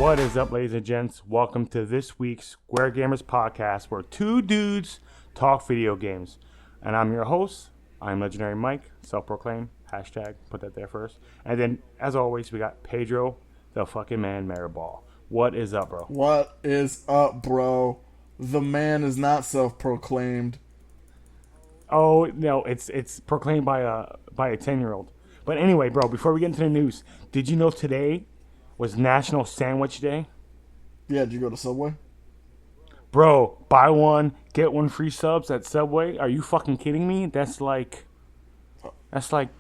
What is up, ladies and gents? Welcome to this week's Square Gamers podcast, where two dudes talk video games. And I'm your host. I'm Legendary Mike, self-proclaimed, hashtag, put that there first. And then, as always, we got Pedro, the fucking man, Mirabal. What is up, bro? What is up, bro? The man is not self-proclaimed. Oh, no, it's proclaimed by a 10-year-old. But anyway, bro, before we get into the news, did you know today was National Sandwich Day? Yeah, did you go to Subway? Bro, buy one, get one free subs at Subway? Are you fucking kidding me? That's like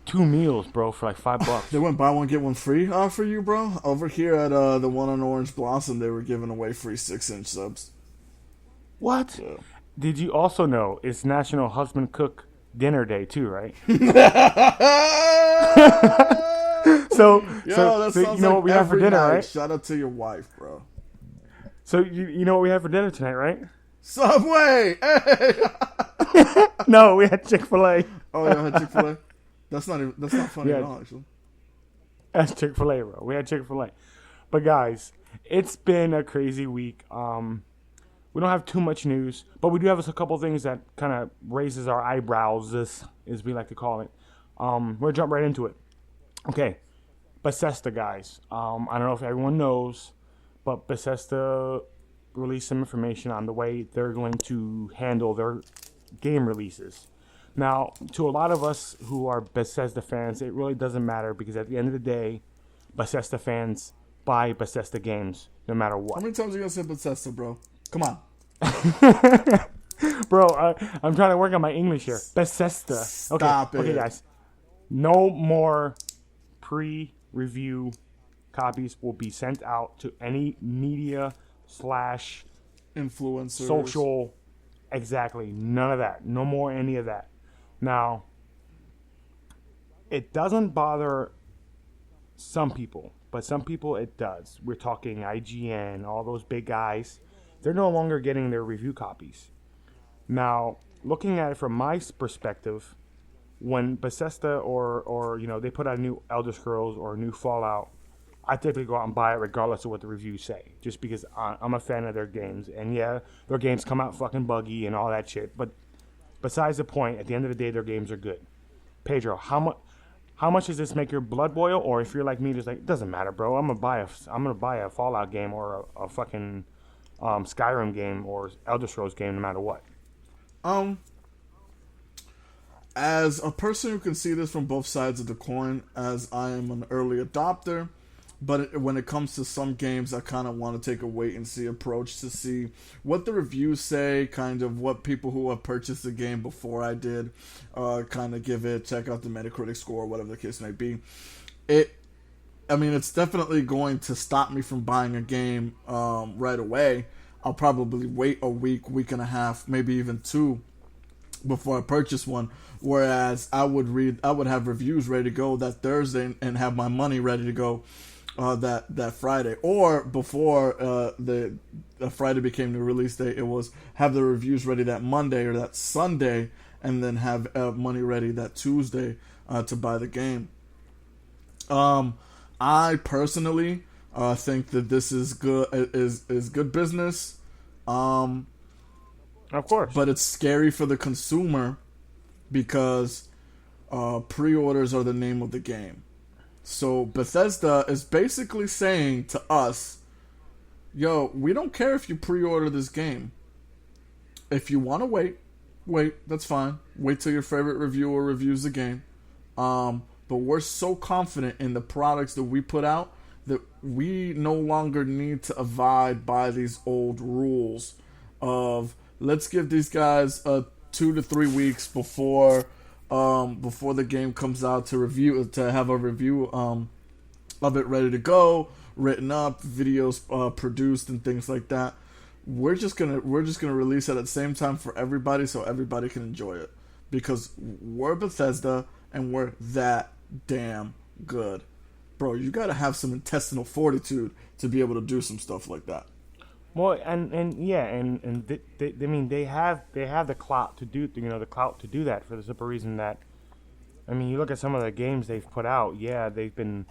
2 meals, bro, for like $5. They went buy one, get one free for you, bro? Over here at the one on Orange Blossom, they were giving away free 6-inch subs. What? Yeah. Did you also know it's National Husband Cook Dinner Day too, right? So Yo, that sounds you know like what we have for every dinner, night. right? Shout out to your wife, bro. So you know what we have for dinner tonight, right? Subway! Hey! No, we had Chick-fil-A. Oh, you had Chick-fil-A? That's not funny Yeah. at all, actually. That's Chick-fil-A, bro. We had Chick-fil-A. But guys, it's been a crazy week. We don't have too much news, but we do have a couple things that kind of raises our eyebrows, as we like to call it. We'll jump right into it. Okay, Bethesda, guys. I don't know if everyone knows, but Bethesda released some information on the way they're going to handle their game releases. Now, to a lot of us who are Bethesda fans, it really doesn't matter because at the end of the day, Bethesda fans buy Bethesda games no matter what. How many times are you going to say Bethesda, bro? Come on. Bro, I'm trying to work on my English here. Bethesda. Stop it. Okay, guys. No more pre-review copies will be sent out to any media / Influencers. social. Exactly. None of that. No more any of that. Now, it doesn't bother some people, but some people it does. We're talking IGN, all those big guys. They're no longer getting their review copies. Now, looking at it from my perspective, when Bethesda or they put out a new Elder Scrolls or a new Fallout, I typically go out and buy it regardless of what the reviews say, just because I'm a fan of their games. And yeah, their games come out fucking buggy and all that shit. But besides the point, at the end of the day, their games are good. Pedro, how much does this make your blood boil? Or if you're like me, just like, it doesn't matter, bro. I'm gonna buy a Fallout game or a fucking Skyrim game or Elder Scrolls game, no matter what. As a person who can see this from both sides of the coin, as I am an early adopter, but when it comes to some games, I kind of want to take a wait-and-see approach to see what the reviews say, kind of what people who have purchased the game before I did, kind of check out the Metacritic score, whatever the case may be. It's definitely going to stop me from buying a game right away. I'll probably wait a week and a half, maybe even 2 before I purchase one. Whereas I would have reviews ready to go that Thursday and have my money ready to go that Friday. Or before the Friday became the release date, it was have the reviews ready that Monday or that Sunday, and then have money ready that Tuesday to buy the game. I personally think that this is good is good business. Of course. But it's scary for the consumer because pre-orders are the name of the game. So Bethesda is basically saying to us, yo, we don't care if you pre-order this game. If you want to wait, that's fine. Wait till your favorite reviewer reviews the game. But we're so confident in the products that we put out that we no longer need to abide by these old rules of let's give these guys 2 to 3 weeks before the game comes out to have a review of it ready to go, written up, videos produced, and things like that. We're just gonna release it at the same time for everybody, so everybody can enjoy it because we're Bethesda and we're that damn good, bro. You gotta have some intestinal fortitude to be able to do some stuff like that. Well, they have the clout to do that for the simple reason that, I mean, you look at some of the games they've put out. Yeah, they've been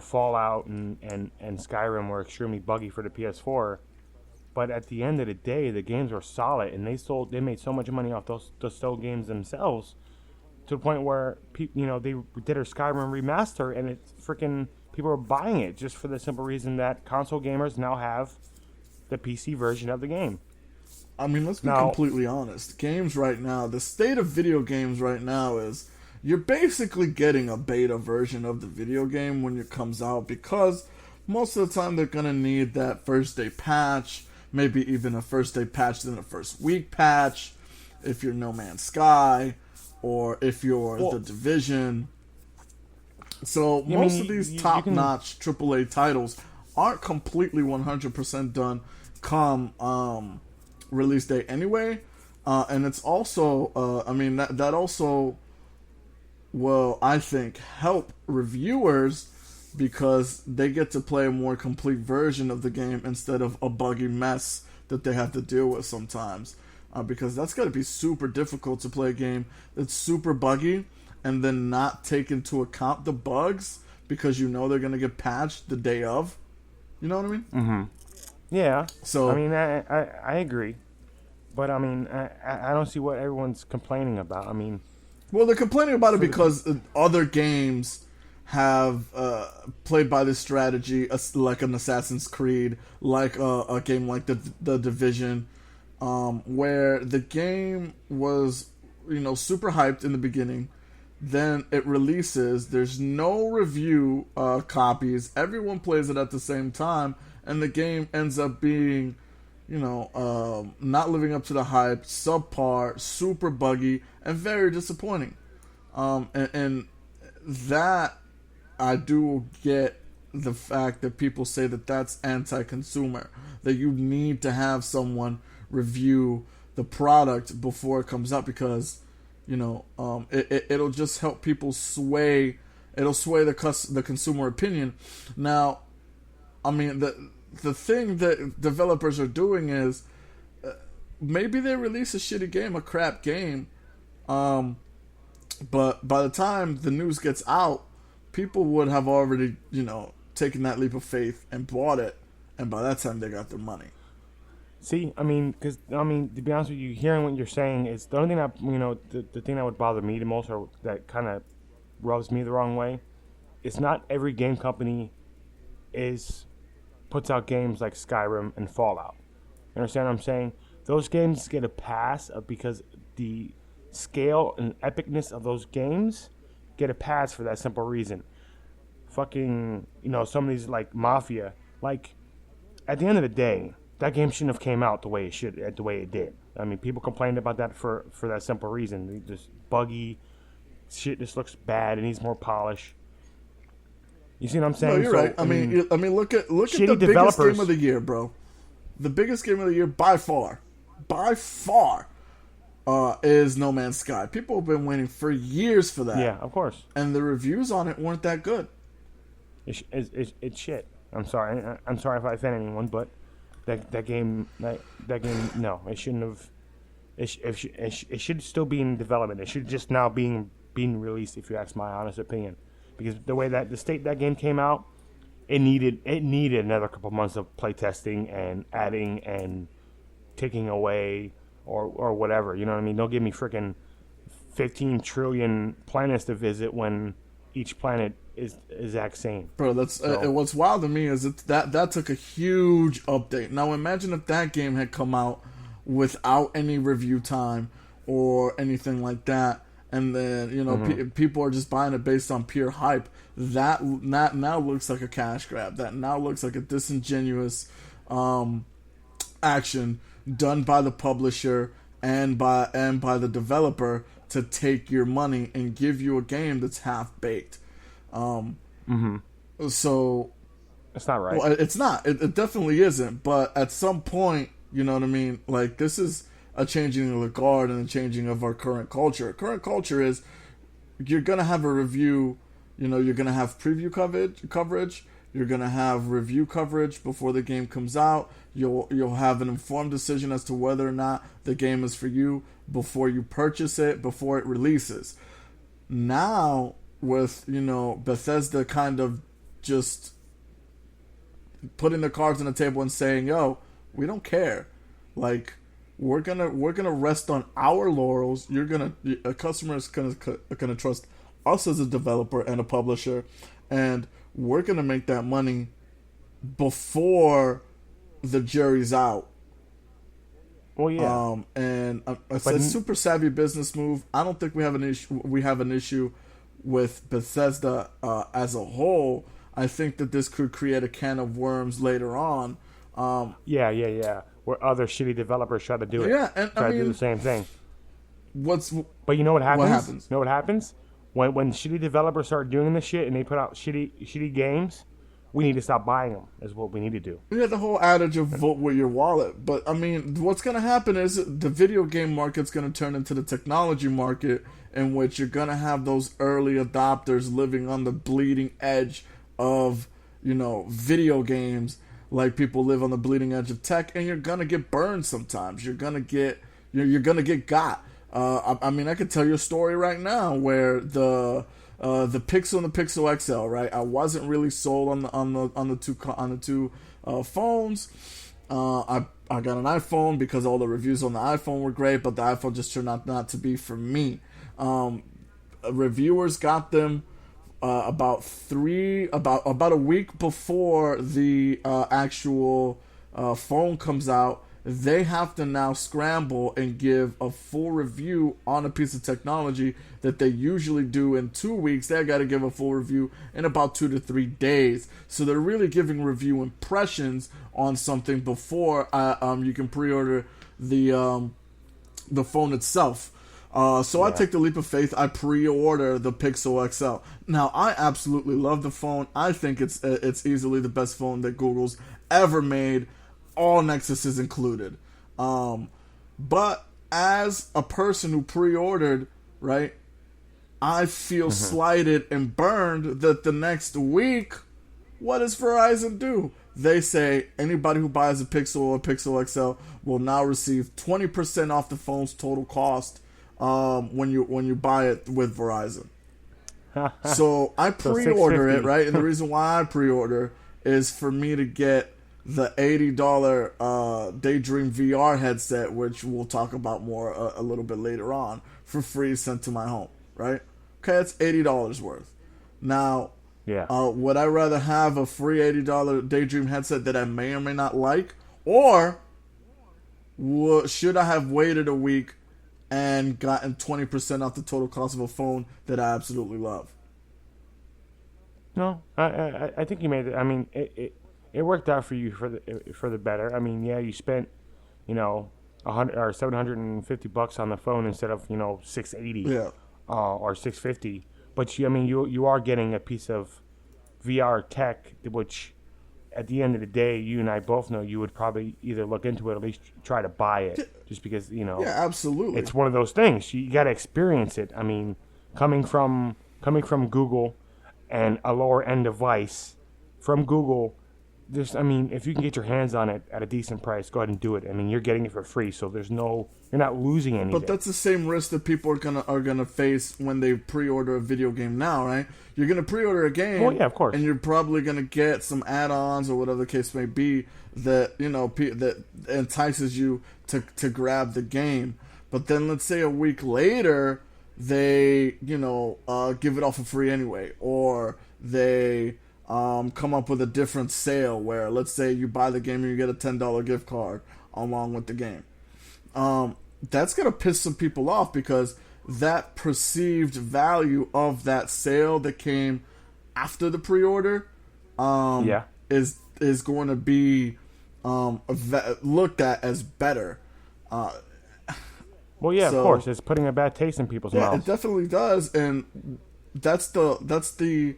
Fallout and Skyrim were extremely buggy for the PS4. But at the end of the day, the games were solid, and they made so much money off those games themselves, to the point where they did a Skyrim remaster, and it's freaking people are buying it just for the simple reason that console gamers now have the PC version of the game. I mean, let's be completely honest. Games right now, the state of video games right now is you're basically getting a beta version of the video game when it comes out, because most of the time they're going to need that first day patch, maybe even a first day patch, then a first week patch, if you're No Man's Sky, or if you're The Division. So most of these top-notch AAA titles aren't completely 100% done come release date anyway. And it's also, that also will, I think, help reviewers, because they get to play a more complete version of the game instead of a buggy mess that they have to deal with sometimes. Because that's got to be super difficult to play a game that's super buggy and then not take into account the bugs because they're going to get patched the day of. You know what I mean? Mm-hmm. Yeah. So I mean, I agree. But, I mean, I don't see what everyone's complaining about. I mean... Well, they're complaining about it because other games have played by this strategy, like an Assassin's Creed, like a game like the Division, where the game was, super hyped in the beginning. Then it releases. There's no review copies. Everyone plays it at the same time, and the game ends up being, not living up to the hype, subpar, super buggy, and very disappointing. And that, I do get the fact that people say that that's anti-consumer, that you need to have someone review the product before it comes out, because it'll just help people sway. It'll sway the consumer opinion. Now, I mean, the thing that developers are doing is maybe they release a shitty game, a crap game, but by the time the news gets out, people would have already, taken that leap of faith and bought it, and by that time they got their money. See, to be honest with you, hearing what you're saying is the only thing that, the thing that would bother me the most, or that kind of rubs me the wrong way, it's not every game company puts out games like Skyrim and Fallout. You understand what I'm saying? Those games get a pass because the scale and epicness of those games get a pass for that simple reason. Fucking, some of these, like Mafia, like, at the end of the day, that game shouldn't have came out the way it did. I mean, people complained about that for that simple reason. Just buggy shit just looks bad. It needs more polish. You see what I'm saying? No, you're right. I mean, look at the biggest game of the year, bro. The biggest game of the year by far, is No Man's Sky. People have been waiting for years for that. Yeah, of course. And the reviews on it weren't that good. It's shit. I'm sorry if I offend anyone, but that game, no, it shouldn't have. It should still be in development. It should just now being released, if you ask my honest opinion. Because the way that the state that game came out, it needed another couple months of playtesting and adding and taking away or whatever. You know what I mean? Don't give me freaking 15 trillion planets to visit when each planet is exact same. Bro, that's what's wild to me is that took a huge update. Now imagine if that game had come out without any review time or anything like that. And then, people are just buying it based on pure hype. That now looks like a cash grab. That now looks like a disingenuous action done by the publisher and by the developer to take your money and give you a game that's half baked. So it's not right. Well, it's not. It definitely isn't. But at some point, you know what I mean? Like, this is a changing of the guard and a changing of our current culture. Current culture is you're going to have a review, you're going to have preview coverage, you're going to have review coverage before the game comes out, you'll have an informed decision as to whether or not the game is for you before you purchase it, before it releases. Now, with, Bethesda kind of just putting the cards on the table and saying, "Yo, we don't care. Like, we're gonna rest on our laurels. A customer is gonna trust us as a developer and a publisher, and we're gonna make that money before the jury's out." Well, yeah. And it's a super savvy business move. I don't think we have an issue. We have an issue with Bethesda as a whole. I think that this could create a can of worms later on. Yeah. Where other shitty developers try to do it. Yeah, and try I mean, to do the same thing. But you know what happens? What happens? You know what happens? When shitty developers start doing this shit and they put out shitty games, we need to stop buying them. Is what we need to do. Yeah, the whole adage of vote with your wallet. But I mean, what's going to happen is the video game market's going to turn into the technology market, in which you're going to have those early adopters living on the bleeding edge of, video games, like people live on the bleeding edge of tech, and you're going to get burned sometimes. You're going to get got. I mean, I could tell you a story right now where the Pixel and the Pixel XL, right? I wasn't really sold on the two phones. I got an iPhone because all the reviews on the iPhone were great, but the iPhone just turned out not to be for me. Reviewers got them about a week before the actual phone comes out. They have to now scramble and give a full review on a piece of technology that they usually do in 2 weeks. They got to give a full review in about 2 to 3 days. So they're really giving review impressions on something before you can pre-order the phone itself. So I take the leap of faith. I pre-order the Pixel XL. Now, I absolutely love the phone. I think it's easily the best phone that Google's ever made, all Nexuses included. But as a person who pre-ordered, right, I feel slighted and burned that the next week, what does Verizon do? They say anybody who buys a Pixel or a Pixel XL will now receive 20% off the phone's total cost when you buy it with Verizon. So I pre-order it, right? And the reason why I pre-order is for me to get the $80 Daydream VR headset, which we'll talk about more a little bit later on, for free, sent to my home, right? Okay, it's $80 worth. Now, would I rather have a free $80 Daydream headset that I may or may not like, or should I have waited a week and gotten 20% off the total cost of a phone that I absolutely love? No, I think you made it. I mean, it worked out for you for the better. I mean, yeah, you spent, $100 or $750 on the phone instead of $680 or $650. But you are getting a piece of VR tech, which at the end of the day, you and I both know you would probably either look into it or at least try to buy it, just because absolutely, it's one of those things. You got to experience it. I mean, coming from Google and a lower end device from Google. If you can get your hands on it at a decent price, go ahead and do it. I mean, you're getting it for free, so you're not losing anything. But that's the same risk that people are gonna face when they pre-order a video game now, right? You're gonna pre-order a game, well, yeah, of course, and you're probably gonna get some add-ons or whatever the case may be that that entices you to grab the game. But then let's say a week later they give it all for free anyway, or they come up with a different sale where, let's say, you buy the game and you get a $10 gift card along with the game. That's going to piss some people off, because that perceived value of that sale that came after the pre-order is going to be looked at as better. Well, yeah, of course, it's putting a bad taste in people's mouths. It definitely does, and that's the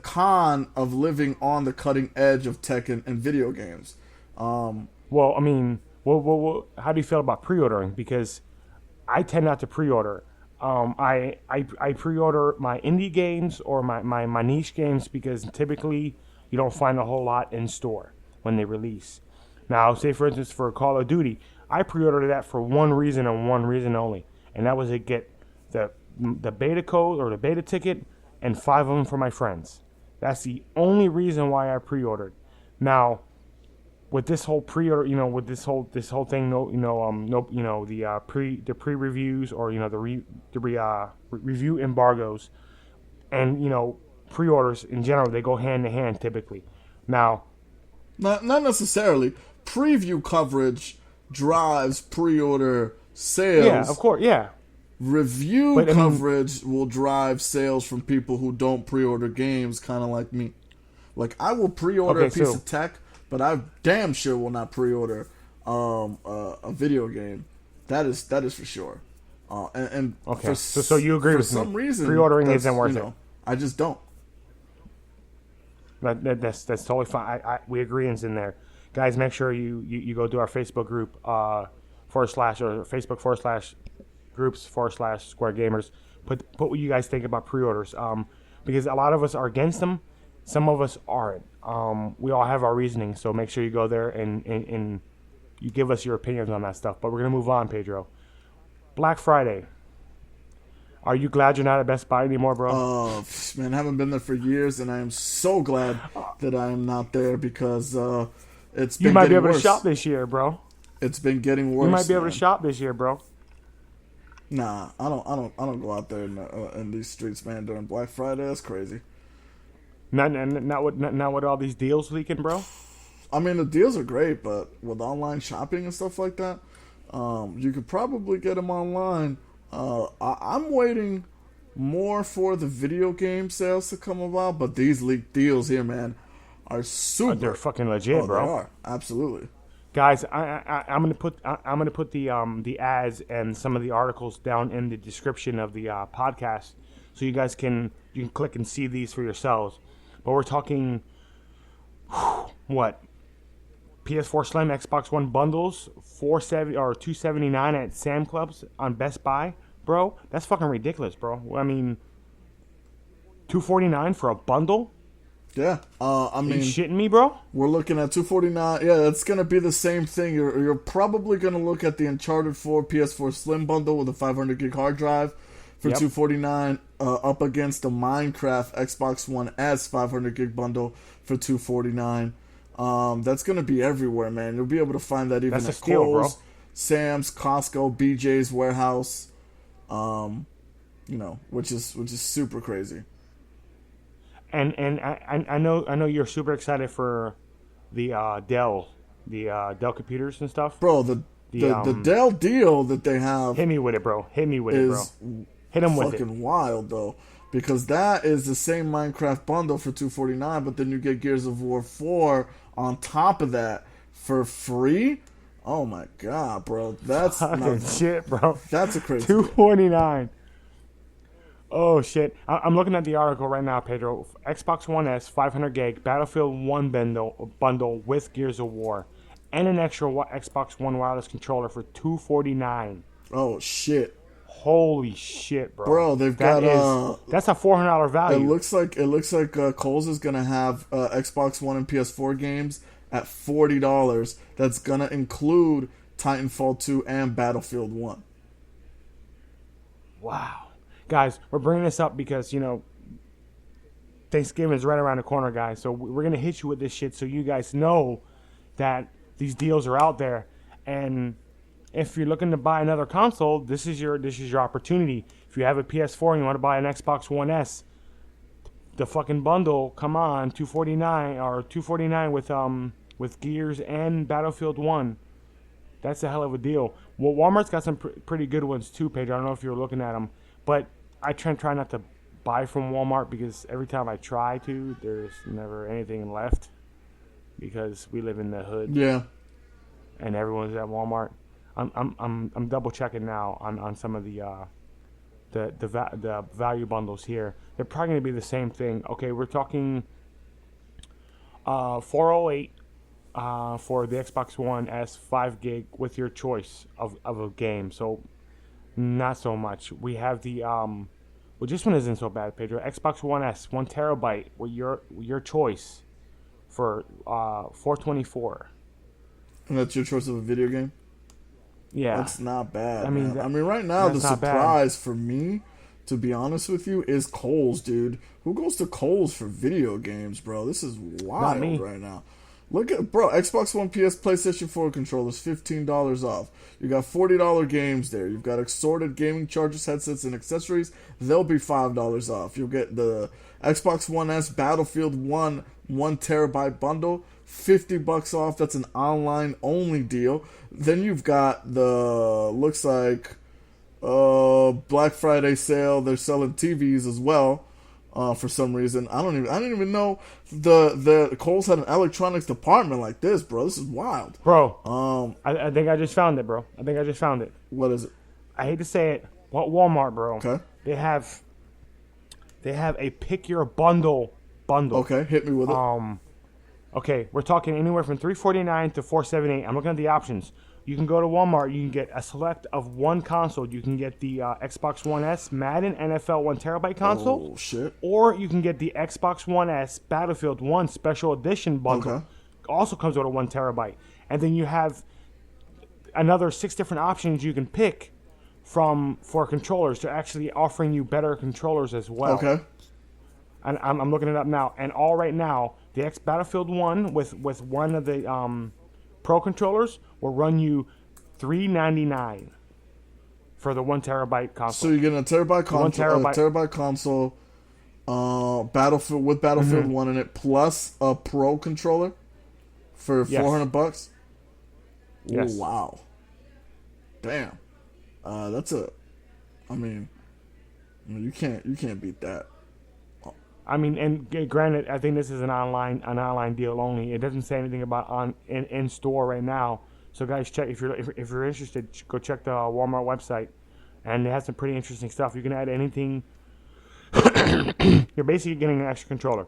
con of living on the cutting edge of tech and video games. Well, how do you feel about pre-ordering? Because I tend not to pre-order. I pre-order my indie games or my niche games, because typically you don't find a whole lot in store when they release. Now, say for instance for Call of Duty, I pre-ordered that for one reason and one reason only, and that was to get the beta code or the beta ticket and 5 of them for my friends. That's the only reason why I pre-ordered. Now, with this whole pre-order, with this whole thing, the pre-reviews or review embargoes, and pre-orders in general, they go hand in hand typically. Now, not necessarily. Preview coverage drives pre-order sales. yeah, of course, yeah. Review coverage will drive sales from people who don't pre-order games, kind of like me. Like, I will pre-order a piece of tech, but I damn sure will not pre-order a video game. That is for sure. Okay, so you agree with me? For some reason, pre-ordering isn't worth it. I just don't. That's totally fine. We agree in there, guys. Make sure you go to our Facebook group / Facebook /groups / Square Gamers. Put what you guys think about pre-orders. Because a lot of us are against them, some of us aren't. We all have our reasoning, so make sure you go there and you give us your opinions on that stuff. But we're gonna move on, Pedro. Black Friday. Are you glad you're not at Best Buy anymore, bro? Man, I haven't been there for years, and I am so glad that I am not there because it's been. You might be able worse. to shop this year, bro. It's been getting worse. You might be able to shop this year, bro. Nah, I don't go out there in these streets, man, during Black Friday. That's crazy. Not with all these deals leaking, bro. I mean, the deals are great, but with online shopping and stuff like that, you could probably get them online. I'm waiting more for the video game sales to come about, but these leaked deals here, man, are super. They're fucking legit, bro. They are, absolutely. Guys, I'm gonna put the ads and some of the articles down in the description of the podcast, so you guys can click and see these for yourselves. But we're talking what? PS4 Slim, Xbox One bundles, $470 or $279 at Sam Clubs on Best Buy, bro. That's fucking ridiculous, bro. I mean, $249 for a bundle? Yeah, I mean, are you shitting me, bro? We're looking at $249. Yeah, that's gonna be the same thing. You're probably gonna look at the Uncharted 4 PS4 Slim bundle with a 500 gig hard drive for $249, up against the Minecraft Xbox One S 500 gig bundle for $249. That's gonna be everywhere, man. You'll be able to find that even at Kohl's, Sam's, Costco, BJ's Warehouse. Which is super crazy. And I know you're super excited for the Dell computers and stuff. Bro, the Dell deal that they have. Hit me with it, bro. Hit them with it. Fucking wild though, because that is the same Minecraft bundle for $249, but then you get Gears of War 4 on top of that for free. Oh my god, bro, that's shit, bro. That's a crazy $249. Oh shit! I'm looking at the article right now, Pedro. Xbox One S 500 gig Battlefield 1 bundle with Gears of War, and an extra Xbox One wireless controller for $249. Oh shit! Holy shit, bro! Bro, they've got that's a $400 value. It looks like Kohl's is gonna have Xbox One and PS4 games at $40. That's gonna include Titanfall 2 and Battlefield 1. Wow. Guys, we're bringing this up because, Thanksgiving is right around the corner, guys. So we're going to hit you with this shit so you guys know that these deals are out there. And if you're looking to buy another console, this is your opportunity. If you have a PS4 and you want to buy an Xbox One S, the fucking bundle, come on, $249 with Gears and Battlefield 1. That's a hell of a deal. Well, Walmart's got some pretty good ones too, Pedro. I don't know if you're looking at them. But I try not to buy from Walmart because every time I try to, there's never anything left because we live in the hood. Yeah. And everyone's at Walmart. I'm double checking now on some of the value bundles here. They're probably going to be the same thing. Okay, we're talking $408 for the Xbox One S 5 gig with your choice of a game. So not so much. We have the this one isn't so bad, Pedro. Xbox One S 1 terabyte with your choice for $424. And that's your choice of a video game? Yeah, that's not bad. I mean, right now the surprise for me to be honest with you, is Kohl's, dude. Who goes to Kohl's for video games, bro? This is Not me. wild right now. Look at, bro, Xbox One, PS, PlayStation 4 controllers, $15 off. You got $40 games there. You've got assorted gaming chargers, headsets, and accessories. They'll be $5 off. You'll get the Xbox One S Battlefield 1 terabyte bundle, $50 off. That's an online only deal. Then you've got the, looks like, Black Friday sale. They're selling TVs as well. For some reason, I didn't even know the Kohl's had an electronics department like this, bro. This is wild, bro. I think I just found it, bro. I think I just found it. What is it? I hate to say it, but Walmart, bro. Okay. They have a pick your bundle. Okay, hit me with it. Okay, we're talking anywhere from $349 to $478. I'm looking at the options. You can go to Walmart. You can get a select of one console. You can get the Xbox One S Madden NFL 1 terabyte console. Oh, shit. Or you can get the Xbox One S Battlefield 1 Special Edition bundle. Okay. Also comes with a 1 terabyte. And then you have another 6 different options you can pick for controllers. They're actually offering you better controllers as well. Okay. And I'm looking it up now. And all right now, the Battlefield 1 with one of the Pro controllers will run you $399 for the 1 terabyte console. So you're getting a terabyte console, Battlefield with Battlefield 1 in it, plus a Pro controller for $400. Yes. Oh, wow. Damn. You can't beat that. I mean, and granted, I think this is an online deal only. It doesn't say anything about in store right now. So guys, check if you're interested. Go check the Walmart website, and it has some pretty interesting stuff. You can add anything. You're basically getting an extra controller.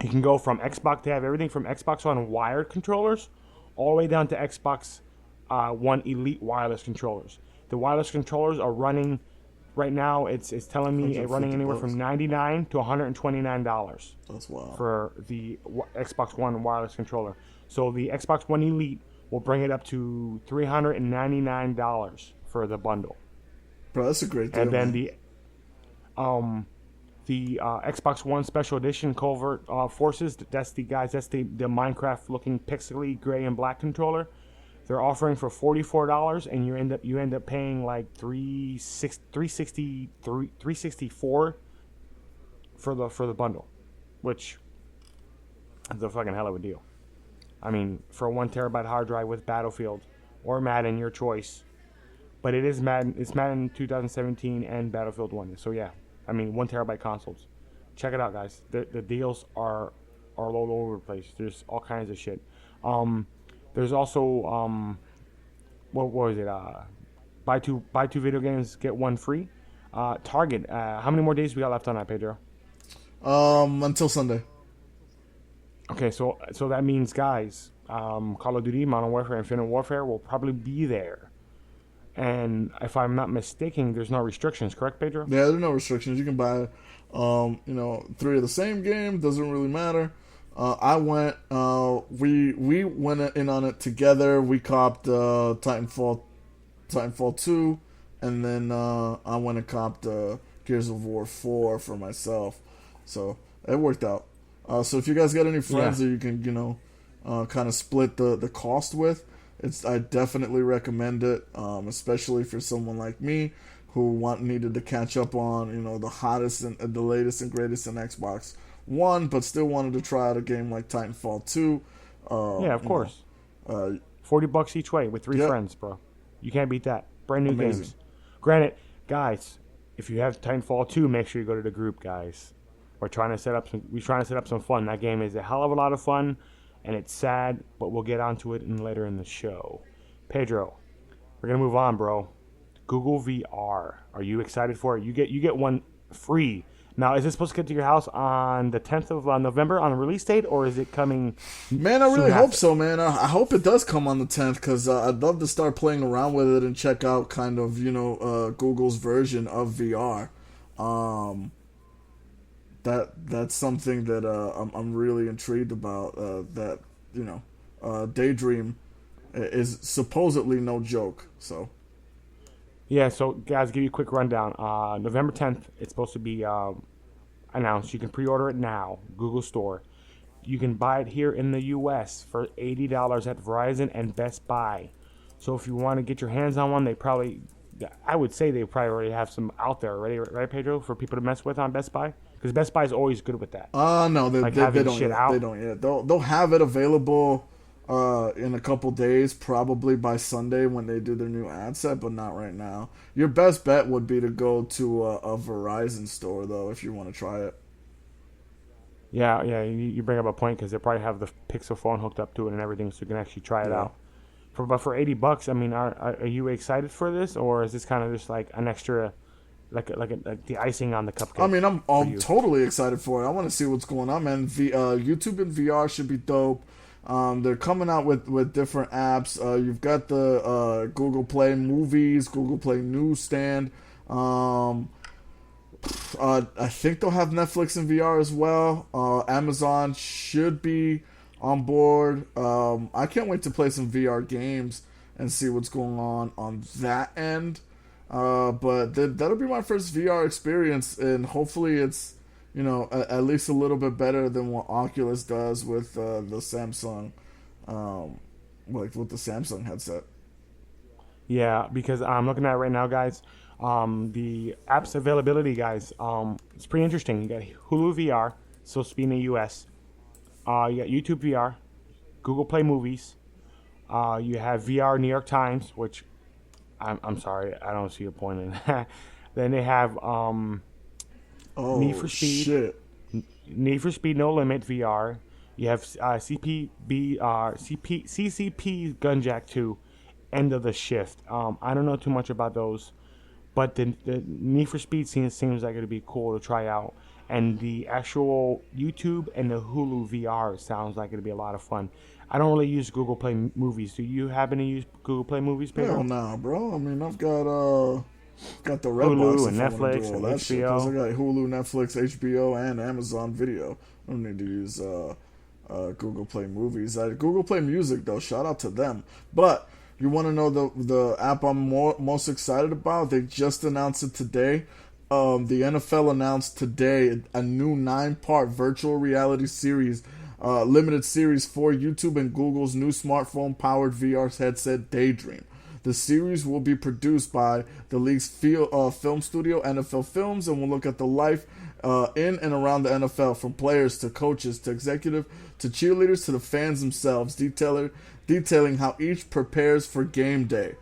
You can go from Xbox. They have everything from Xbox One wired controllers, all the way down to Xbox One Elite wireless controllers. The wireless controllers are running. Right now, it's telling me running anywhere from $99 to $129. That's wild. For the Xbox One wireless controller. So the Xbox One Elite will bring it up to $399 for the bundle. Bro, that's a great deal. And then the Xbox One Special Edition Covert Forces. That's the Minecraft looking pixely gray and black controller. They're offering for $44, and you end up paying like $364 for the bundle, which is a fucking hell of a deal. I mean, for a 1 terabyte hard drive with Battlefield or Madden, your choice. But it is Madden. It's Madden 2017 and Battlefield 1. So yeah, I mean 1 terabyte consoles. Check it out, guys. The deals are all over the place. There's all kinds of shit. There's also what was it? Buy two video games, get one free. Target. How many more days we got left on that, Pedro? Until Sunday. Okay, so that means, guys, Call of Duty, Modern Warfare, Infinite Warfare will probably be there. And if I'm not mistaken, there's no restrictions, correct, Pedro? Yeah, there are no restrictions. You can buy, 3 of the same game. Doesn't really matter. I went. We went in on it together. We copped Titanfall 2, and then I went and copped Gears of War 4 for myself. So it worked out. So if you guys got any friends that you can, kind of split the cost with, I definitely recommend it, especially for someone like me who needed to catch up on the hottest and the latest and greatest in Xbox One, but still wanted to try out a game like Titanfall 2. Yeah, of course. $40 each way with 3 friends, bro. You can't beat that. Brand new games. Granted, guys, if you have Titanfall 2, make sure you go to the group, guys. We're trying to set up some fun. That game is a hell of a lot of fun, and it's sad, but we'll get onto it later in the show. Pedro, we're gonna move on, bro. Google VR. Are you excited for it? You get one free. Now, is it supposed to get to your house on the 10th of November on the release date, or is it coming? Man, I really hope so, man. I hope it does come on the 10th, because I'd love to start playing around with it and check out kind of, Google's version of VR. That's something that I'm really intrigued about. Daydream is supposedly no joke. So Yeah, so guys, give you a quick rundown. November 10th, it's supposed to be announced. You can pre-order it now, Google Store. You can buy it here in the U.S. for $80 at Verizon and Best Buy. So if you want to get your hands on one, I would say they probably already have some out there already, right, Pedro, for people to mess with on Best Buy? Because Best Buy is always good with that. No, Like they having don't shit yet. They out. don't yet. They'll have it available in a couple days, probably by Sunday when they do their new ad set, but not right now. Your best bet would be to go to a Verizon store though, if you want to try it. Yeah, yeah, you bring up a point because they probably have the Pixel phone hooked up to it and everything, so you can actually try it Yeah. out. But for $80, I mean, are you excited for this, or is this kind of just like an extra, like the icing on the I cupcake mean, I'm for I'm you? totally excited for it. I want to see what's going on, man. YouTube and VR should be dope. They're coming out with different apps. You've got the Google Play Movies, Google Play Newsstand. Um, I think they'll have Netflix and VR as well. Amazon should be on board. I can't wait to play some VR games and see what's going on that end. But that'll be my first VR experience, and hopefully it's at least a little bit better than what Oculus does with the Samsung, um, like with the Samsung headset. Yeah, because I'm looking at it right now, guys. The apps availability, guys. It's pretty interesting. You got Hulu VR, so it's in the U.S. You got YouTube VR, Google Play Movies. You have VR New York Times, which I'm sorry, I don't see a point in that. Then they have Need Oh for Speed, shit! Need for Speed No Limit VR. You have CCP Gunjack 2, End of the Shift. I don't know too much about those, but the Need for Speed seems like it'd be cool to try out. And the actual YouTube and the Hulu VR sounds like it'd be a lot of fun. I don't really use Google Play Movies. Do you happen to use Google Play Movies, Hell Pedro? nah, bro. I mean, I've got the red box Hulu and if I want to do Netflix all and that shit. Plus, I HBO. got Hulu, Netflix, HBO, and Amazon Video. I don't need to use Google Play Movies. Google Play Music though. Shout out to them. But you want to know the app I'm most excited about? They just announced it today. The NFL announced today a new 9-part virtual reality series, limited series for YouTube and Google's new smartphone-powered VR headset Daydream. The series will be produced by the league's film studio, NFL Films, and will look at the life in and around the NFL, from players to coaches to executive to cheerleaders to the fans themselves, detailing how each prepares for game day.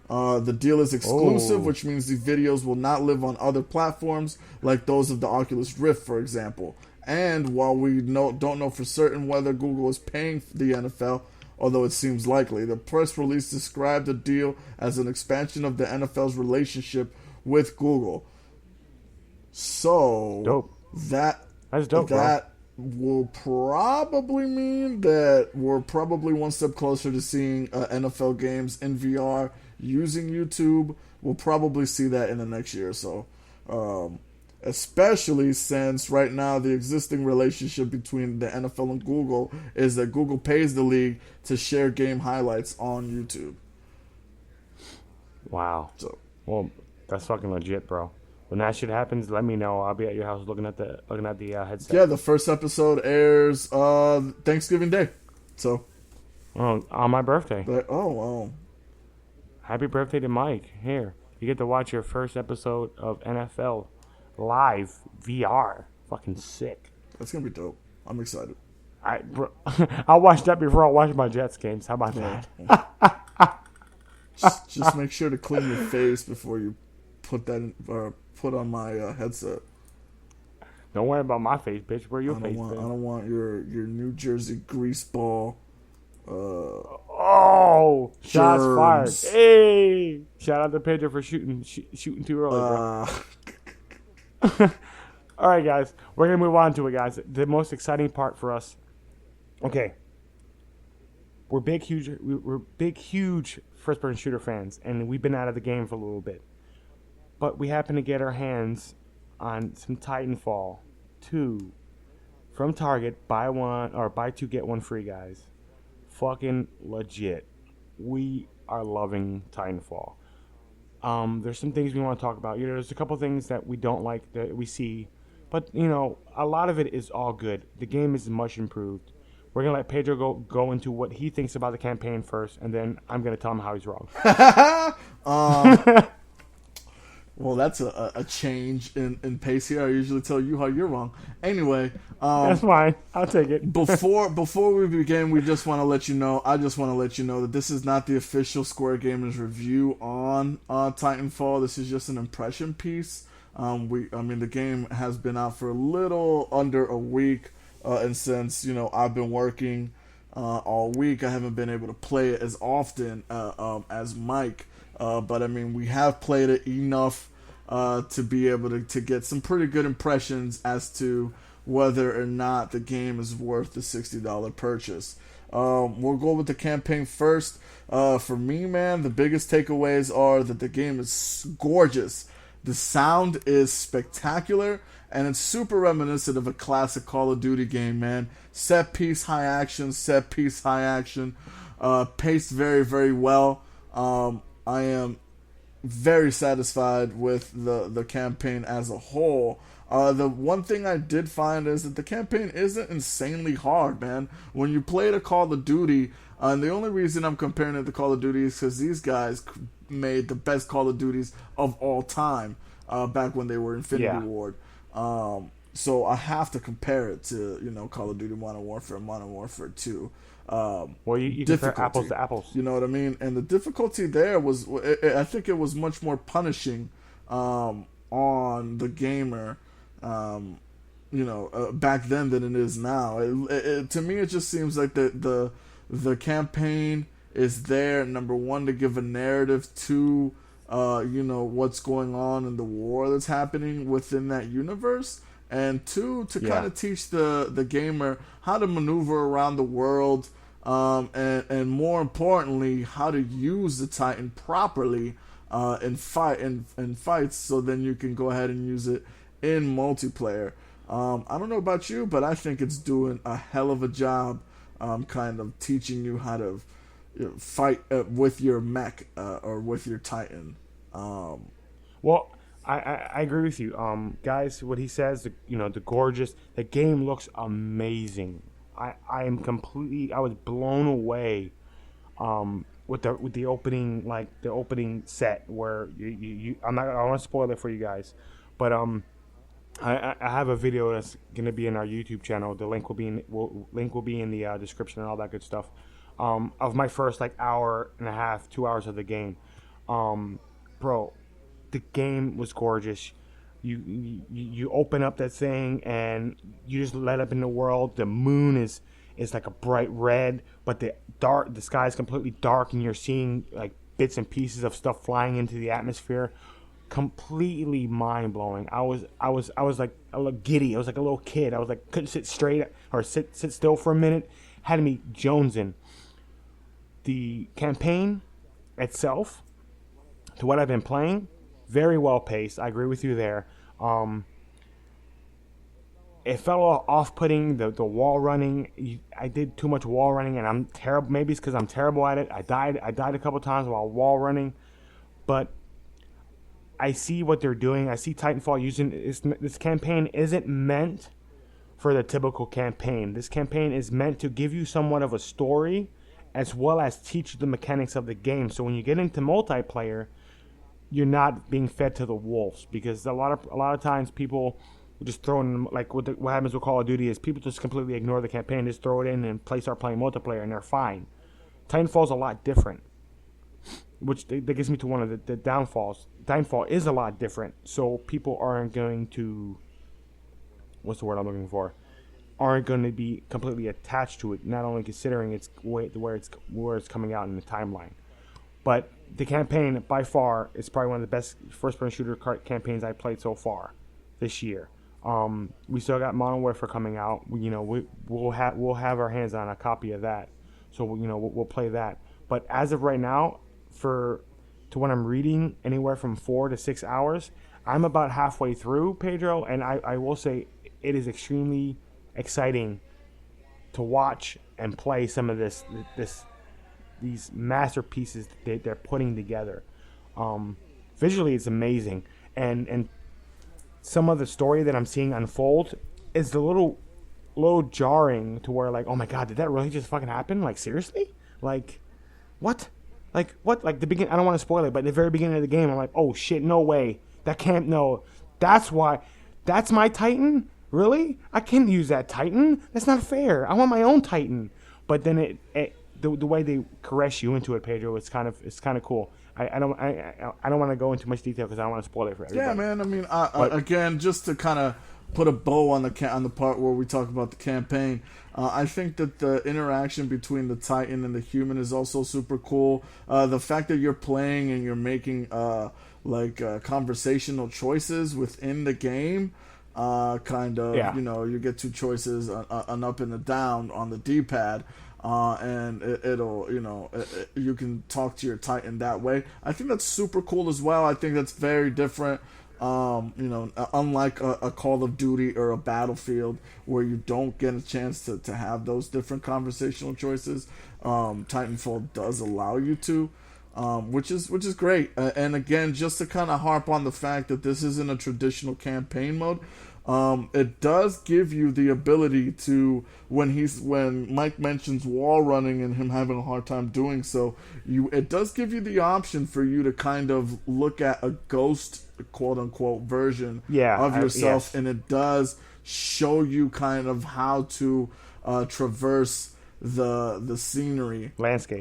The deal is exclusive, Oh, which means the videos will not live on other platforms like those of the Oculus Rift, for example. And while we don't know for certain whether Google is paying the NFL, although it seems likely, the press release described the deal as an expansion of the NFL's relationship with Google. So dope. that That's dope, bro. that will probably mean that we're probably one step closer to seeing NFL games in VR using YouTube. We'll probably see that in the next year or so. Especially since right now the existing relationship between the NFL and Google is that Google pays the league to share game highlights on YouTube. Wow. So Well, that's fucking legit, bro. When that shit happens, let me know. I'll be at your house looking at the headset. yeah, the first episode airs Thanksgiving Day. So Oh, on my birthday. oh, Happy birthday to Mike. Here, you get to watch your first episode of NFL live VR. Fucking sick. that's gonna be dope. I'm excited. Bro, I'll watch that before I watch my Jets games. How about Yeah. that? Just make sure to clean your face before you put that put on my headset. Don't worry about my face, bitch. Where your face, I bitch? don't want your New Jersey grease ball Oh, shots fired. germs. Hey, shout out to Pedro for shooting too early, bro. All right, guys, we're gonna move on to it, guys. The most exciting part for us. Okay, we're big, huge first-person shooter fans, and we've been out of the game for a little bit. But we happen to get our hands on some Titanfall 2 from Target. Buy one or buy two get one free, guys. Fucking legit. We are loving Titanfall. There's some things we want to talk about. There's a couple things that we don't like that we see, but a lot of it is all good. The game is much improved. We're gonna let Pedro go into what he thinks about the campaign first, and then I'm gonna tell him how he's wrong. um, well, that's a change in pace here. I usually tell you how you're wrong. Anyway, That's fine. I'll take it. before we begin, we just want to let you know. I just want to let you know that this is not the official Square Gamers review on Titanfall. This is just an impression piece. I mean, the game has been out for a little under a week, and since I've been working all week, I haven't been able to play it as often as Mike. But I mean, we have played it enough to be able to get some pretty good impressions as to whether or not the game is worth the $60 purchase. We'll go with the campaign first. For me, man, the biggest takeaways are that the game is gorgeous. The sound is spectacular, and it's super reminiscent of a classic Call of Duty game, man. Set piece, high action, paced very, very well. I am very satisfied with the campaign as a whole. The one thing I did find is that the campaign isn't insanely hard, man. When you play the Call of Duty, and the only reason I'm comparing it to Call of Duty is because these guys made the best Call of Duties of all time back when they were Infinity Ward. So I have to compare it to Call of Duty Modern Warfare and Modern Warfare 2. Well, you compare apples to apples. You know what I mean? And the difficulty there was, I think it was much more punishing on the gamer, back then than it is now. To me, it just seems like the campaign is there, number one, to give a narrative to, what's going on in the war that's happening within that universe. And two, to kind of teach the gamer how to maneuver around the world, and more importantly, how to use the Titan properly in fights, so then you can go ahead and use it in multiplayer. I don't know about you, but I think it's doing a hell of a job, kind of teaching you how to fight with your mech or with your Titan. Well, I agree with you, guys. What he says, the gorgeous. The game looks amazing. I was blown away, with the opening, like the opening set where you I don't want to spoil it for you guys, but I have a video that's gonna be in our YouTube channel. The link will be in the description and all that good stuff, of my first like hour and a half, 2 hours of the game, bro. The game was gorgeous. You open up that thing and you just let up in the world. The moon is like a bright red, but the sky is completely dark, and you're seeing like bits and pieces of stuff flying into the atmosphere. Completely mind blowing. I was like a little giddy. I was like a little kid. I was like, couldn't sit straight or sit still for a minute. Had me jonesing. The campaign itself, to what I've been playing, very well paced. I agree with you there. It felt off-putting, the wall running. I did too much wall running, and I'm terrible. Maybe it's because I'm terrible at it. I died a couple times while wall running, but I see what they're doing. I see Titanfall using this campaign isn't meant for the typical campaign. This campaign is meant to give you somewhat of a story, as well as teach you the mechanics of the game. So when you get into multiplayer, you're not being fed to the wolves, because a lot of times people just throw in, like what happens with Call of Duty is people just completely ignore the campaign, just throw it in and start playing multiplayer, and they're fine. Titanfall's a lot different, which that gets me to one of the downfalls. Titanfall is a lot different, so people aren't going to, what's the word I'm looking for? Aren't going to be completely attached to it. Not only considering where it's coming out in the timeline, but the campaign, by far, is probably one of the best first-person shooter campaigns I played so far this year. We still got Modern Warfare coming out. We'll have our hands on a copy of that, so we'll play that. But as of right now, to when I'm reading, anywhere from 4 to 6 hours, I'm about halfway through, Pedro, and I will say it is extremely exciting to watch and play some of these masterpieces that they're putting together. visually it's amazing, and some of the story that I'm seeing unfold is a little jarring to where like, oh my god, did that really just fucking happen? Like seriously? Like what? Like what? Like the beginning. I don't want to spoil it, but at the very beginning of the game, I'm like, oh shit, no way. That can't. No, that's why. That's my Titan. Really? I can't use that Titan. That's not fair. I want my own Titan. But then the way they caress you into it, Pedro, it's kind of cool. I don't want to go into much detail because I don't want to spoil it for everybody. Yeah, man. I mean, again, just to kind of put a bow on the part where we talk about the campaign, I think that the interaction between the Titan and the human is also super cool. The fact that you're playing and you're making conversational choices within the game. You get two choices, an up and a down on the D-pad, and you can talk to your Titan that way. I think that's super cool as well. I think that's very different. Unlike a Call of Duty or a Battlefield where you don't get a chance to have those different conversational choices, Titanfall does allow you to. Which is great, and again, just to kind of harp on the fact that this isn't a traditional campaign mode, it does give you the ability to, when Mike mentions wall running and him having a hard time doing so, it does give you the option for you to kind of look at a ghost, quote unquote, version of yourself, yes. And it does show you kind of how to traverse the scenery landscape,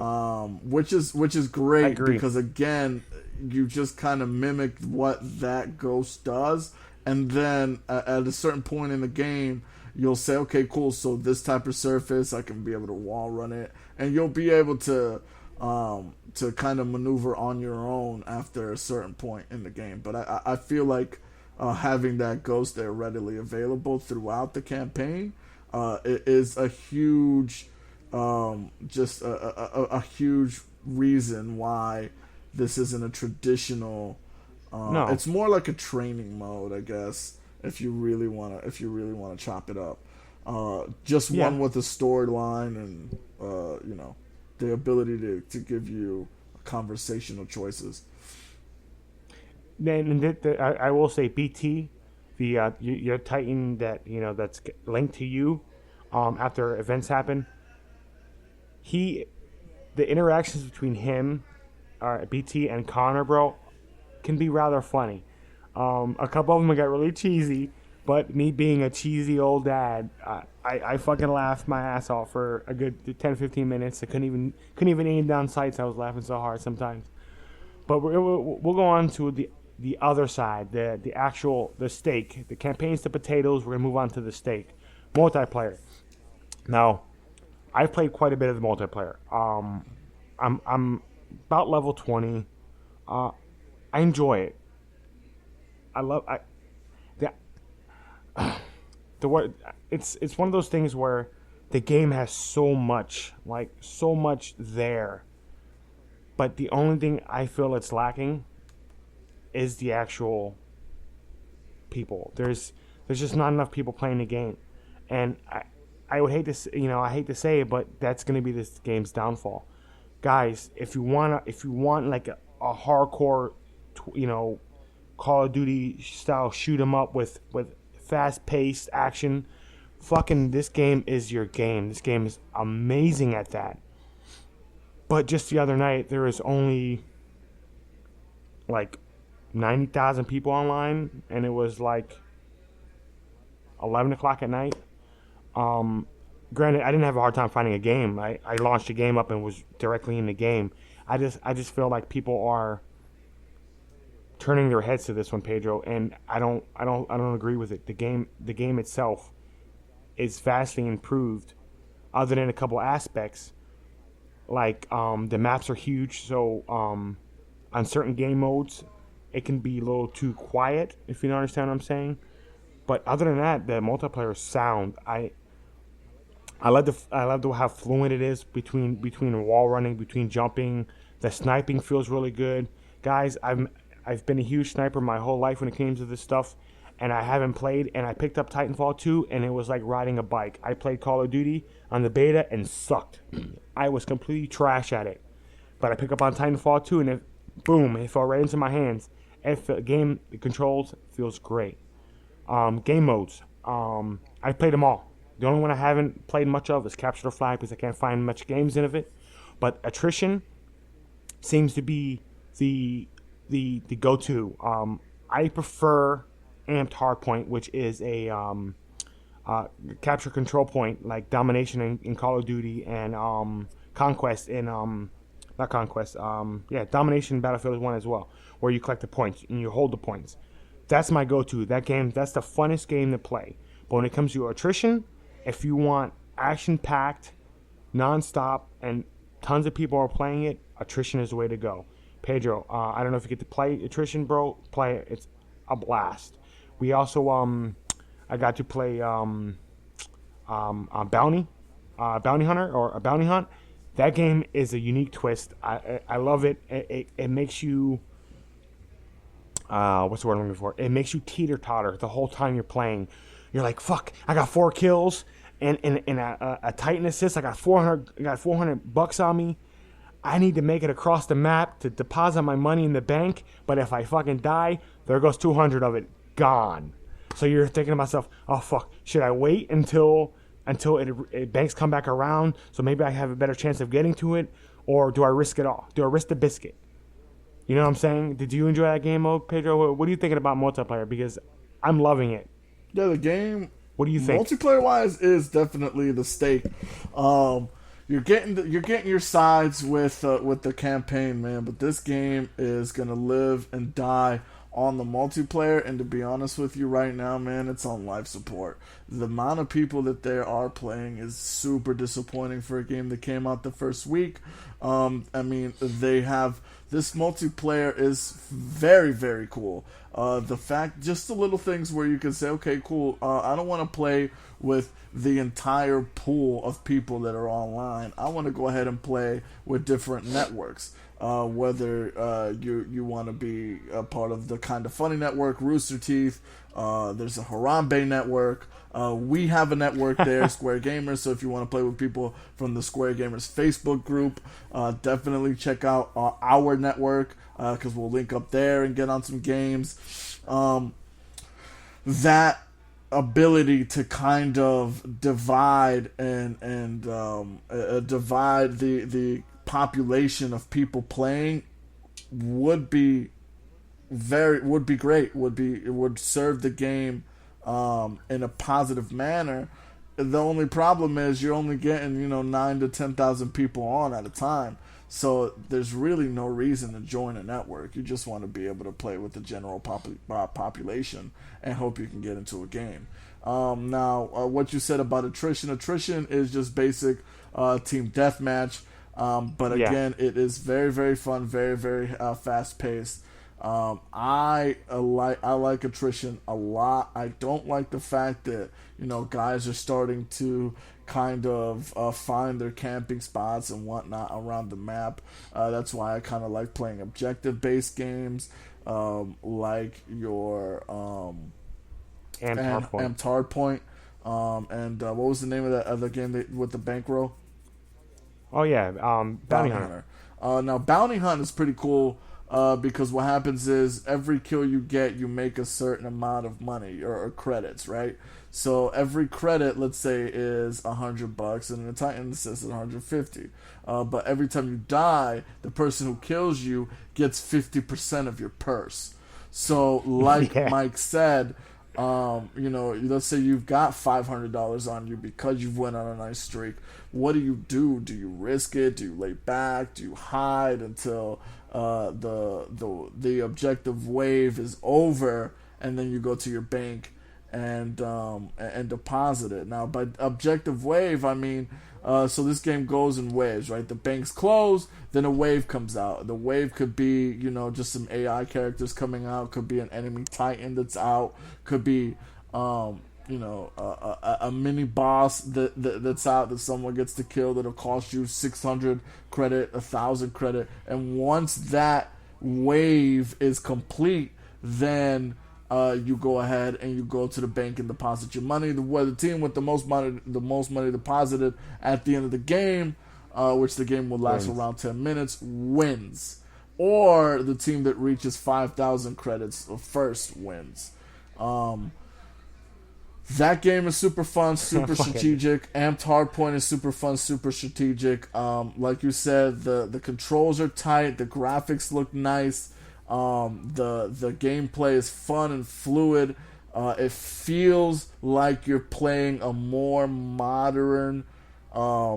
which is great because again, you just kind of mimic what that ghost does, and then at a certain point in the game you'll say, okay, cool, so this type of surface I can be able to wall run it, and you'll be able to kind of maneuver on your own after a certain point in the game. But I feel like having that ghost there readily available throughout the campaign it is a huge just a huge reason why this isn't a traditional. No, it's more like a training mode, I guess. If you really wanna chop it up, one with a storyline and the ability to give you conversational choices. Then I will say BT, your Titan that's linked to you, after events happen. The interactions between him, BT, and Connor, bro, can be rather funny. A couple of them got really cheesy, but me being a cheesy old dad, I fucking laughed my ass off for a good 10-15 minutes. I couldn't even aim down sights. I was laughing so hard sometimes. But we'll go on to the other side, the steak. The campaign's the potatoes. We're gonna move on to the steak, multiplayer. Now, I've played quite a bit of the multiplayer. I'm about level 20. I enjoy it. It's one of those things where the game has so much there, but the only thing I feel it's lacking is the actual people. There's just not enough people playing the game, and I would hate to say it, but that's going to be this game's downfall. Guys, if you want like a hardcore, Call of Duty style shoot 'em up with fast paced action, fucking this game is your game. This game is amazing at that. But just the other night, there was only like 90,000 people online, and it was like 11 o'clock at night. Granted, I didn't have a hard time finding a game. I launched the game up and was directly in the game. I just feel like people are turning their heads to this one, Pedro, and I don't agree with it. The game itself is vastly improved, other than a couple aspects. Like the maps are huge, so on certain game modes, it can be a little too quiet, if you understand what I'm saying. But other than that, the multiplayer is sound. I love how fluent it is between wall running, between jumping. The sniping feels really good, guys. I've been a huge sniper my whole life when it came to this stuff, and I haven't played. And I picked up Titanfall 2, and it was like riding a bike. I played Call of Duty on the beta and sucked. I was completely trash at it. But I picked up on Titanfall 2, and it fell right into my hands. Game controls feels great. Game modes. I played them all. The only one I haven't played much of is Capture the Flag because I can't find much games in of it. But attrition seems to be the go-to. I prefer amped hardpoint, which is a capture control point like domination in Call of Duty and conquest in not conquest. Domination in Battlefield 1 as well, where you collect the points and you hold the points. That's my go-to. That game, that's the funnest game to play. But when it comes to attrition, if you want action-packed, non-stop, and tons of people are playing it, attrition is the way to go. Pedro, I don't know if you get to play attrition, bro. Play it. It's a blast. We also, I got to play Bounty Hunter or a Bounty Hunt. That game is a unique twist. I love it. It makes you, what's the word I'm looking for? It makes you teeter-totter the whole time you're playing. You're like, fuck, I got 4 kills and a Titan assist. I got 400 bucks on me. I need to make it across the map to deposit my money in the bank. But if I fucking die, there goes 200 of it gone. So you're thinking to myself, oh fuck, should I wait until banks come back around so maybe I have a better chance of getting to it, or do I risk it all? Do I risk the biscuit? You know what I'm saying? Did you enjoy that game mode, Pedro? What are you thinking about multiplayer? Because I'm loving it. Yeah, the game. What do you think? Multiplayer wise is definitely the stake. You're getting your sides with the campaign, man. But this game is gonna live and die on the multiplayer. And to be honest with you, right now, man, it's on life support. The amount of people that they are playing is super disappointing for a game that came out the first week. I mean, they have this multiplayer is very, very cool. The fact, just the little things where you can say, okay, cool, I don't want to play with the entire pool of people that are online. I want to go ahead and play with different networks. Whether you want to be a part of the Kind of Funny network, Rooster Teeth, there's a Harambe network. We have a network there, Square Gamers. So if you want to play with people from the Square Gamers Facebook group, definitely check out our network because we'll link up there and get on some games. That ability to kind of divide and divide the population of people playing would be great. It would serve the game in a positive manner. The only problem is you're only getting 9,000 to 10,000 people on at a time, so there's really no reason to join a network. You just want to be able to play with the general population and hope you can get into a game. Now, what you said about attrition is just basic team deathmatch. But again, it is very, very fun, very, very fast paced. I like attrition a lot. I don't like the fact that guys are starting to kind of find their camping spots and whatnot around the map. That's why I kind of like playing objective based games, like your Amped Hardpoint. And what was the name of that other game with the bankroll? Oh yeah, Bounty Hunter. Now Bounty Hunt is pretty cool because what happens is every kill you get, you make a certain amount of money or credits, right? So every credit, let's say, is $100, and the Titan assist is 150. But every time you die, the person who kills you gets 50% of your purse. So, like Mike said, let's say you've got $500 on you because you've went on a nice streak. What do? Do you risk it? Do you lay back? Do you hide until the objective wave is over, and then you go to your bank and deposit it? Now, by objective wave, I mean so this game goes in waves, right? The bank's closed, then a wave comes out. The wave could be, just some AI characters coming out. Could be an enemy Titan that's out. Could be, a mini boss that's out that someone gets to kill that'll cost you 600 credit, 1,000 credit. And once that wave is complete, then you go ahead and you go to the bank and deposit your money. The team with the most money deposited at the end of the game, which the game will last around 10 minutes, wins. or the team that reaches 5,000 credits first wins. That game is super fun, super strategic. Amped Hardpoint is super fun, super strategic. Like you said, the controls are tight, the graphics look nice, the gameplay is fun and fluid. It feels like you're playing a more modern Call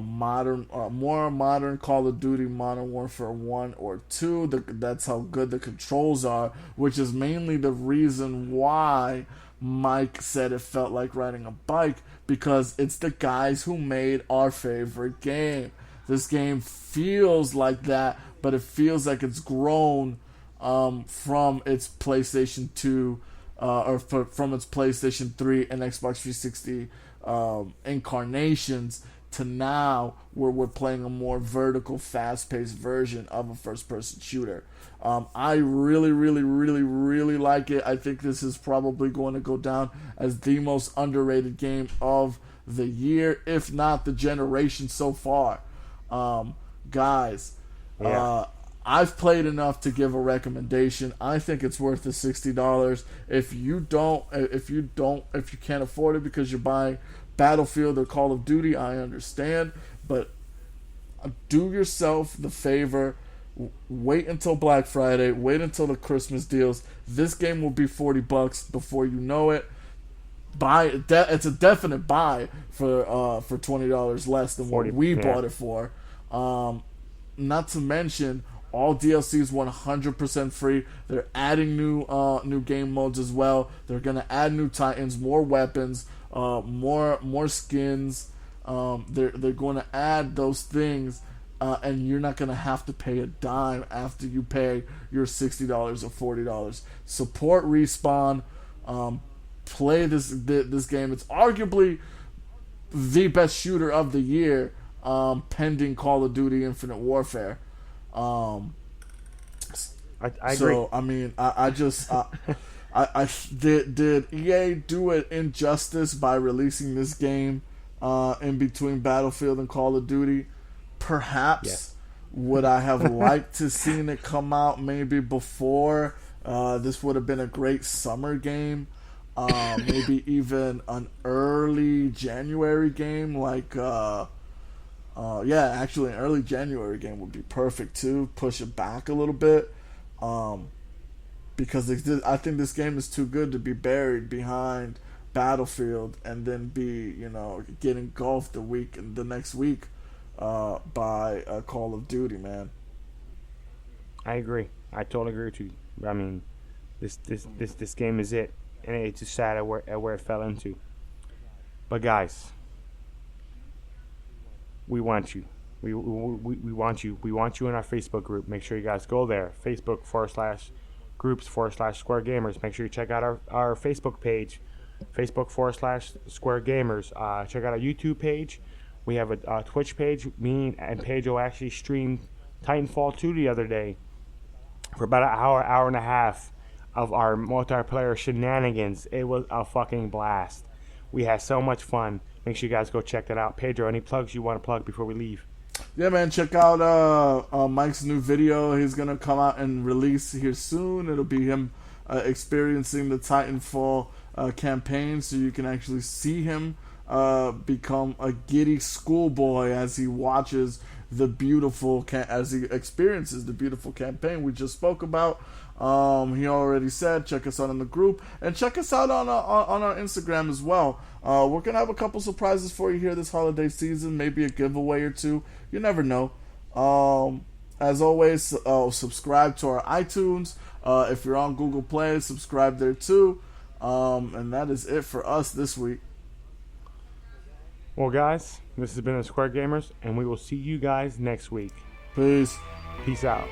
of Duty Modern Warfare 1 or 2. That's how good the controls are, which is mainly the reason why Mike said it felt like riding a bike, because it's the guys who made our favorite game. This game feels like that, but it feels like it's grown from its PlayStation 2 from its PlayStation 3 and Xbox 360 incarnations to now where we're playing a more vertical, fast-paced version of a first-person shooter. I really, really, really, really like it. I think this is probably going to go down as the most underrated game of the year, if not the generation so far. Guys, I've played enough to give a recommendation. I think it's worth the $60. If you can't afford it because you're buying Battlefield or Call of Duty, I understand, but do yourself the favor. Wait until Black Friday. Wait until the Christmas deals. This game will be $40 before you know it. Buy it. It's a definite buy for $20 less than what we bought it for. Not to mention, all DLC is 100% free. They're adding new game modes as well. They're gonna add new Titans, more weapons, more skins. They're going to add those things. And you're not going to have to pay a dime after you pay your $60 or $40. Support Respawn. Play this game. It's arguably the best shooter of the year, pending Call of Duty Infinite Warfare. I agree. So, I mean, did EA do it injustice by releasing this game in between Battlefield and Call of Duty? Perhaps. Yes. Would I have liked to seen it come out maybe before? This would have been a great summer game. Maybe even an early January game, like actually an early January game would be perfect too. Push it back a little bit, because I think this game is too good to be buried behind Battlefield and then get engulfed the next week by Call of Duty, man. I agree. I totally agree with you. I mean, this game is it, and it's just sad at where it fell into. But guys, we want you. We want you. We want you in our Facebook group. Make sure you guys go there. Facebook.com/groups/Square Gamers. Make sure you check out our Facebook page. Facebook.com/Square Gamers. Check out our YouTube page. We have a Twitch page. Me and Pedro actually streamed Titanfall 2 the other day for about an hour and a half of our multiplayer shenanigans. It was a fucking blast. We had so much fun. Make sure you guys go check that out. Pedro, any plugs you want to plug before we leave? Yeah, man, check out Mike's new video. He's going to come out and release here soon. It'll be him experiencing the Titanfall campaign, so you can actually see him become a giddy schoolboy as he watches as he experiences the beautiful campaign we just spoke about. He already said check us out in the group and check us out on our Instagram as well. We're gonna have a couple surprises for you here this holiday season, maybe a giveaway or two. You never know. As always, subscribe to our iTunes. If you're on Google Play, subscribe there too. And that is it for us this week. Well, guys, this has been the Square Gamers, and we will see you guys next week. Peace. Peace out.